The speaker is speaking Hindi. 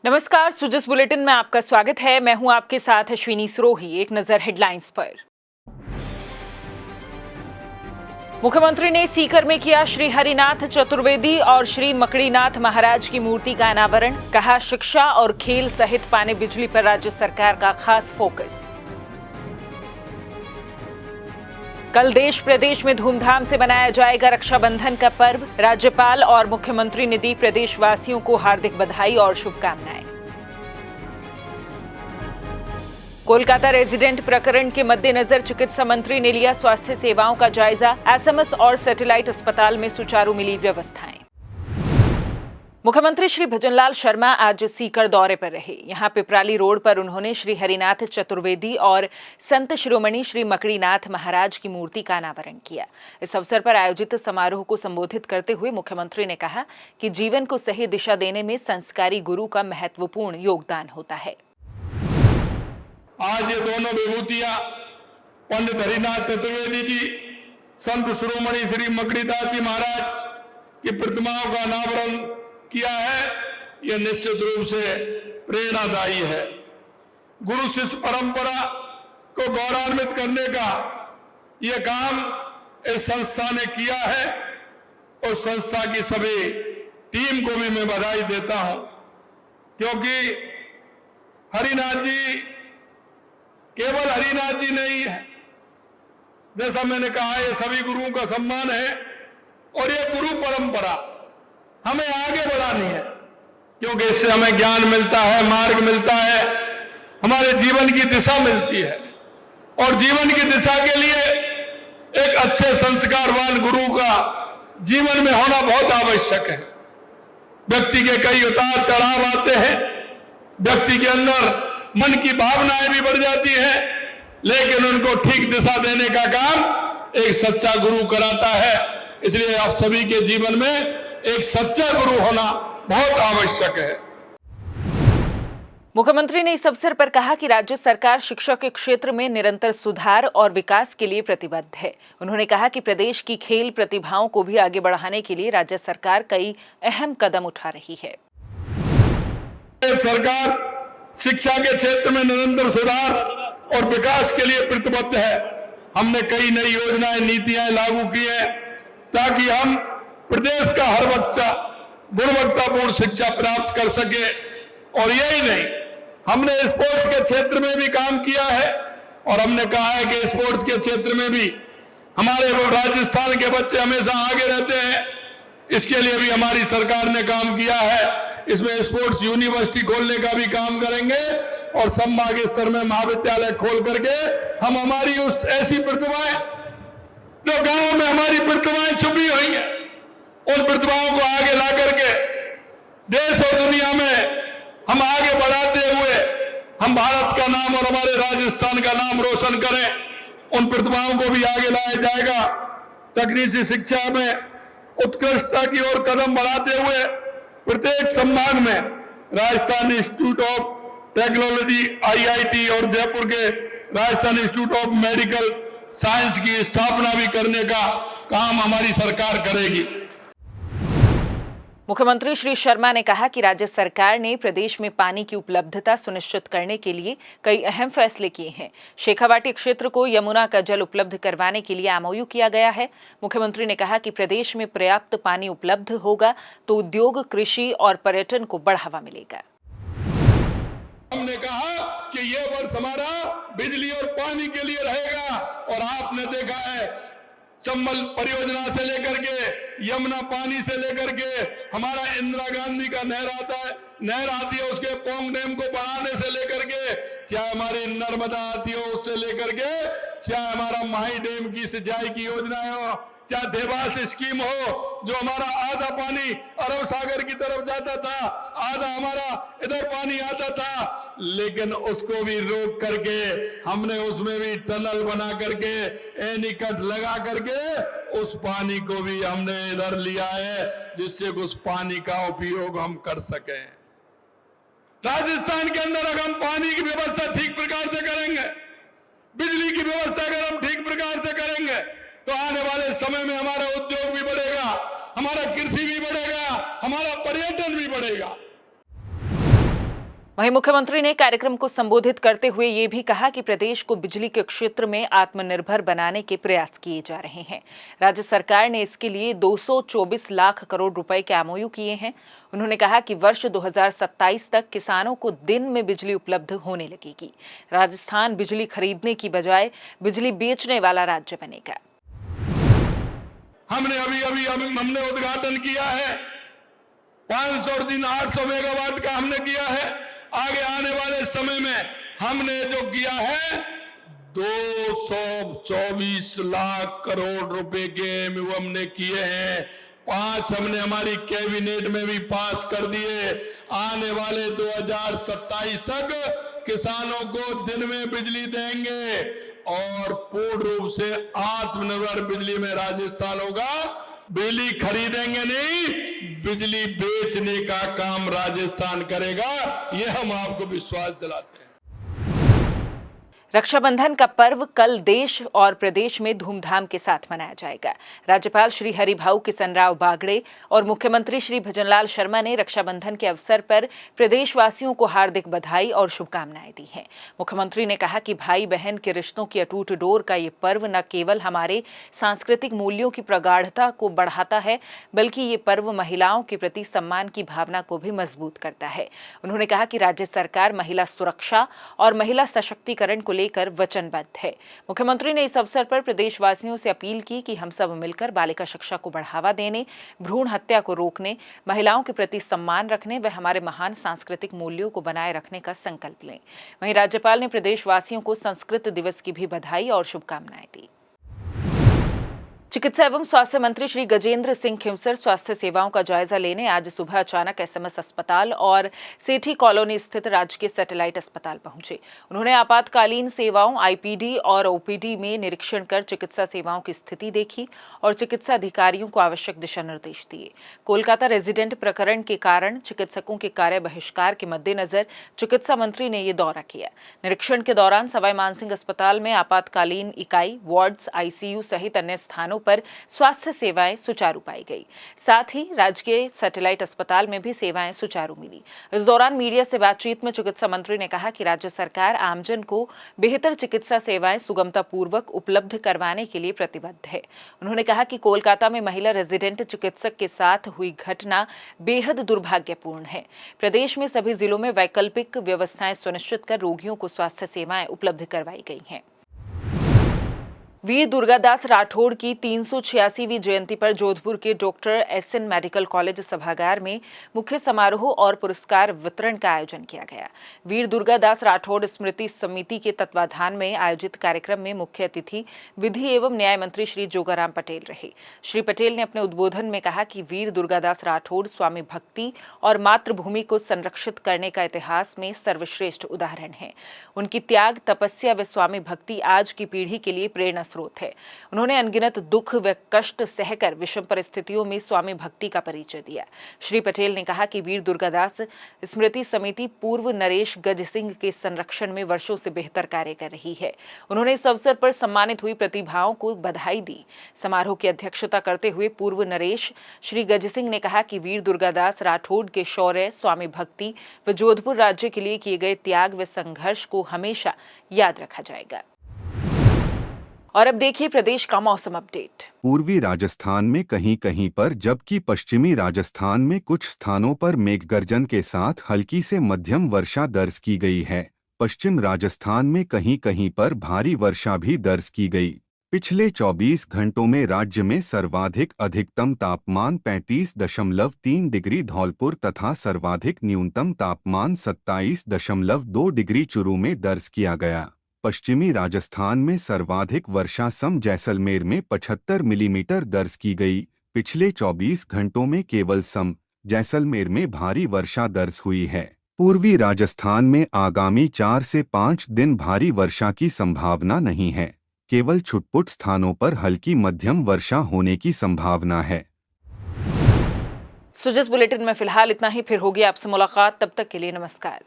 नमस्कार, सुजस बुलेटिन में आपका स्वागत है। मैं हूं आपके साथ अश्विनी सरोही। एक नजर हेडलाइंस पर। मुख्यमंत्री ने सीकर में किया श्री हरिनाथ चतुर्वेदी और श्री मकड़ीनाथ महाराज की मूर्ति का अनावरण। कहा, शिक्षा और खेल सहित पानी बिजली पर राज्य सरकार का खास फोकस। कल देश प्रदेश में धूमधाम से मनाया जाएगा रक्षाबंधन का पर्व। राज्यपाल और मुख्यमंत्री ने दी प्रदेशवासियों को हार्दिक बधाई और शुभकामनाएं। कोलकाता रेजिडेंट प्रकरण के मद्देनजर चिकित्सा मंत्री ने लिया स्वास्थ्य सेवाओं का जायजा। एसएमएस और सैटेलाइट अस्पताल में सुचारू मिली व्यवस्थाएं। मुख्यमंत्री श्री भजनलाल शर्मा आज सीकर दौरे पर रहे। यहां पिपराली रोड पर उन्होंने श्री हरिनाथ चतुर्वेदी और संत शिरोमणि श्री मकड़ीनाथ महाराज की मूर्ति का अनावरण किया। इस अवसर पर आयोजित समारोह को संबोधित करते हुए मुख्यमंत्री ने कहा कि जीवन को सही दिशा देने में संस्कारी गुरु का महत्वपूर्ण योगदान होता है। आज ये दोनों विभूतियां पंडित हरिनाथ चतुर्वेदी जी, संत शिरोमणि श्री मकड़ीनाथ जी महाराज की प्रतिमाओं का अनावरण किया है। यह निश्चित रूप से प्रेरणादायी है। गुरु शिष्य परंपरा को गौरवान्वित करने का यह काम इस संस्था ने किया है और संस्था की सभी टीम को भी मैं बधाई देता हूं, क्योंकि हरिनाथ जी केवल हरिनाथ जी नहीं है। जैसा मैंने कहा, ये सभी गुरुओं का सम्मान है और ये गुरु परंपरा हमें आगे बढ़ानी है, क्योंकि इससे हमें ज्ञान मिलता है, मार्ग मिलता है, हमारे जीवन की दिशा मिलती है। और जीवन की दिशा के लिए एक अच्छे संस्कारवान गुरु का जीवन में होना बहुत आवश्यक है। व्यक्ति के कई उतार चढ़ाव आते हैं, व्यक्ति के अंदर मन की भावनाएं भी बढ़ जाती हैं, लेकिन उनको ठीक दिशा देने का काम एक सच्चा गुरु कराता है। इसलिए आप सभी के जीवन में एक सच्चा गुरु होना बहुत आवश्यक है। मुख्यमंत्री ने इस अवसर पर कहा कि राज्य सरकार शिक्षा के क्षेत्र में निरंतर सुधार और विकास के लिए प्रतिबद्ध है। उन्होंने कहा कि प्रदेश की खेल प्रतिभाओं को भी आगे बढ़ाने के लिए राज्य सरकार कई अहम कदम उठा रही है। सरकार शिक्षा के क्षेत्र में निरंतर सुधार और विकास के लिए प्रतिबद्ध है। हमने कई नई योजनाएं, नीतियां लागू की है ताकि हम प्रदेश का हर बच्चा गुणवत्तापूर्ण शिक्षा प्राप्त कर सके। और यही नहीं, हमने स्पोर्ट्स के क्षेत्र में भी काम किया है और हमने कहा है कि स्पोर्ट्स के क्षेत्र में भी हमारे राजस्थान के बच्चे हमेशा आगे रहते हैं। इसके लिए भी हमारी सरकार ने काम किया है। इसमें स्पोर्ट्स यूनिवर्सिटी खोलने का भी काम करेंगे और संभाग स्तर में महाविद्यालय खोल करके हम हमारी उस ऐसी प्रतिभाएं जो गांव में हमारी प्रतिभाएं छुपी हुई हैं, उन प्रतिभाओं को आगे ला करके देश और दुनिया में हम आगे बढ़ाते हुए हम भारत का नाम और हमारे राजस्थान का नाम रोशन करें। उन प्रतिभाओं को भी आगे लाया जाएगा। तकनीकी शिक्षा में उत्कृष्टता की ओर कदम बढ़ाते हुए प्रत्येक संभाग में Rajasthan institute of technology IIT और जयपुर के Rajasthan institute of medical science की स्थापना भी करने का काम हमारी सरकार करेगी। मुख्यमंत्री श्री शर्मा ने कहा कि राज्य सरकार ने प्रदेश में पानी की उपलब्धता सुनिश्चित करने के लिए कई अहम फैसले किए हैं। शेखावाटी क्षेत्र को यमुना का जल उपलब्ध करवाने के लिए MOU किया गया है। मुख्यमंत्री ने कहा कि प्रदेश में पर्याप्त पानी उपलब्ध होगा तो उद्योग, कृषि और पर्यटन को बढ़ावा मिलेगा। हमने कहा कि ये वर्ष हमारा बिजली और पानी के लिए रहेगा और आपने देखा है चंबल परियोजना से लेकर के यमुना पानी से लेकर के हमारा इंदिरा गांधी का नहर आती है, उसके पोंग डैम को बढ़ाने से लेकर के, चाहे हमारी नर्मदा आती हो उससे लेकर के, चाहे हमारा माही डैम की सिंचाई की योजना हो, चाहे देवास स्कीम हो, जो हमारा आधा पानी अरब सागर की तरफ जाता था, आधा हमारा इधर पानी आता था, लेकिन उसको भी रोक करके हमने उसमें भी टनल बना करके एनीकट लगा करके उस पानी को भी हमने इधर लिया है, जिससे उस पानी का उपयोग हम कर सकें। राजस्थान के अंदर अगर हम पानी की व्यवस्था ठीक प्रकार से करेंगे, बिजली की व्यवस्था अगर हम ठीक प्रकार से करेंगे, तो आने वाले समय में हमारा उद्योग भी बढ़ेगा, हमारा कृषि भी बढ़ेगा, हमारा पर्यटन भी बढ़ेगा। वहीं मुख्यमंत्री ने कार्यक्रम को संबोधित करते हुए ये भी कहा कि प्रदेश को बिजली के क्षेत्र में आत्मनिर्भर बनाने के प्रयास किए जा रहे हैं। राज्य सरकार ने इसके लिए 224 लाख करोड़ रुपए के एमओयू किए हैं। उन्होंने कहा कि वर्ष 2027 तक किसानों को दिन में बिजली उपलब्ध होने लगेगी। राजस्थान बिजली खरीदने की बजाय बिजली बेचने वाला राज्य बनेगा। हमने उद्घाटन किया है 500 और 800 मेगावाट का हमने किया है। आगे आने वाले समय में हमने जो किया है 224 लाख करोड़ रुपए के एमओयू हमने किए हैं। 5 हमने हमारी कैबिनेट में भी पास कर दिए। आने वाले 2027 तक किसानों को दिन में बिजली देंगे और पूर्ण रूप से आत्मनिर्भर बिजली में राजस्थान होगा। बिजली खरीदेंगे नहीं, बिजली बेचने का काम राजस्थान करेगा, ये हम आपको विश्वास दिलाते हैं। रक्षाबंधन का पर्व कल देश और प्रदेश में धूमधाम के साथ मनाया जाएगा। राज्यपाल श्री हरिभाऊ किशनराव बागड़े और मुख्यमंत्री श्री भजनलाल शर्मा ने रक्षाबंधन के अवसर पर प्रदेशवासियों को हार्दिक बधाई और शुभकामनाएं दी हैं। मुख्यमंत्री ने कहा कि भाई बहन के रिश्तों की अटूट डोर का ये पर्व न केवल हमारे सांस्कृतिक मूल्यों की प्रगाढ़ता को बढ़ाता है, बल्कि ये पर्व महिलाओं के प्रति सम्मान की भावना को भी मजबूत करता है। उन्होंने कहा कि राज्य सरकार महिला सुरक्षा और महिला सशक्तिकरण को लेकर वचनबद्ध है। मुख्यमंत्री ने इस अवसर पर प्रदेशवासियों से अपील की कि हम सब मिलकर बालिका शिक्षा को बढ़ावा देने, भ्रूण हत्या को रोकने, महिलाओं के प्रति सम्मान रखने व हमारे महान सांस्कृतिक मूल्यों को बनाए रखने का संकल्प लें। वहीं राज्यपाल ने प्रदेशवासियों को संस्कृत दिवस की भी बधाई और शुभकामनाएं दी। चिकित्सा एवं स्वास्थ्य मंत्री श्री गजेंद्र सिंह खिंवसर स्वास्थ्य सेवाओं का जायजा लेने आज सुबह अचानक एसएमएस अस्पताल और सेठी कॉलोनी स्थित राजकीय सैटेलाइट अस्पताल पहुंचे। उन्होंने आपातकालीन सेवाओं आईपीडी और ओपीडी में निरीक्षण कर चिकित्सा सेवाओं की स्थिति देखी और चिकित्सा अधिकारियों को आवश्यक दिशा निर्देश दिए। कोलकाता रेजिडेंट प्रकरण के कारण चिकित्सकों के कार्य बहिष्कार के मद्देनजर चिकित्सा मंत्री ने ये दौरा किया। निरीक्षण के दौरान सवाई मानसिंह अस्पताल में आपातकालीन इकाई, वार्ड्स, आईसीयू सहित अन्य स्थानों पर स्वास्थ्य सेवाएं सुचारू पाई गई। साथ ही राजकीय सैटेलाइट अस्पताल में भी सेवाएं सुचारू मिली। इस दौरान मीडिया से बातचीत में चिकित्सा मंत्री ने कहा कि राज्य सरकार आमजन को बेहतर चिकित्सा सेवाएं सुगमतापूर्वक उपलब्ध करवाने के लिए प्रतिबद्ध है। उन्होंने कहा कि कोलकाता में महिला रेजिडेंट चिकित्सक के साथ हुई घटना बेहद दुर्भाग्यपूर्ण है। प्रदेश में सभी जिलों में वैकल्पिक व्यवस्थाएं सुनिश्चित कर रोगियों को स्वास्थ्य सेवाएं उपलब्ध करवाई गई हैं। वीर दुर्गादास राठौड़ की 386वीं जयंती पर जोधपुर के डॉक्टर एसएन मेडिकल कॉलेज सभागार में मुख्य समारोह और पुरस्कार वितरण का आयोजन किया गया। वीर दुर्गादास राठौड़ स्मृति समिति के तत्वाधान में आयोजित कार्यक्रम में मुख्य अतिथि विधि एवं न्याय मंत्री श्री जोगाराम पटेल रहे। श्री पटेल ने अपने उद्बोधन में कहा कि वीर दुर्गादास राठौड़ स्वामी भक्ति और मातृभूमि को संरक्षित करने का इतिहास में सर्वश्रेष्ठ उदाहरण है। उनकी त्याग, तपस्या व स्वामी भक्ति आज की पीढ़ी के लिए प्रेरणा स्रोत है। उन्होंने अनगिनत दुख व कष्ट सहकर विषम परिस्थितियों में स्वामी भक्ति का परिचय दिया। श्री पटेल ने कहा कि वीर दुर्गादास स्मृति समिति पूर्व नरेश गज सिंह के संरक्षण में वर्षों से बेहतर कार्य कर रही है। उन्होंने इस अवसर पर सम्मानित हुई प्रतिभाओं को बधाई दी। समारोह की अध्यक्षता करते हुए पूर्व नरेश श्री गज सिंह ने कहा कि वीर दुर्गादास राठौड़ के शौर्य, स्वामी भक्ति व जोधपुर राज्य के लिए किए गए त्याग व संघर्ष को हमेशा याद रखा जाएगा। और अब देखिए प्रदेश का मौसम अपडेट। पूर्वी राजस्थान में कहीं कहीं पर जबकि पश्चिमी राजस्थान में कुछ स्थानों पर मेघगर्जन के साथ हल्की से मध्यम वर्षा दर्ज की गई है। पश्चिम राजस्थान में कहीं कहीं पर भारी वर्षा भी दर्ज की गई। पिछले 24 घंटों में राज्य में सर्वाधिक अधिकतम तापमान 35.3 डिग्री धौलपुर तथा सर्वाधिक न्यूनतम तापमान 27.2 डिग्री चूरू में दर्ज किया गया। पश्चिमी राजस्थान में सर्वाधिक वर्षा सम जैसलमेर में 75 मिलीमीटर दर्ज की गई। पिछले 24 घंटों में केवल सम जैसलमेर में भारी वर्षा दर्ज हुई है। पूर्वी राजस्थान में आगामी 4 से 5 दिन भारी वर्षा की संभावना नहीं है। केवल छुटपुट स्थानों पर हल्की मध्यम वर्षा होने की संभावना है। सुजस बुलेटिन में फिलहाल इतना ही। फिर होगी आपसे मुलाकात, तब तक के लिए नमस्कार।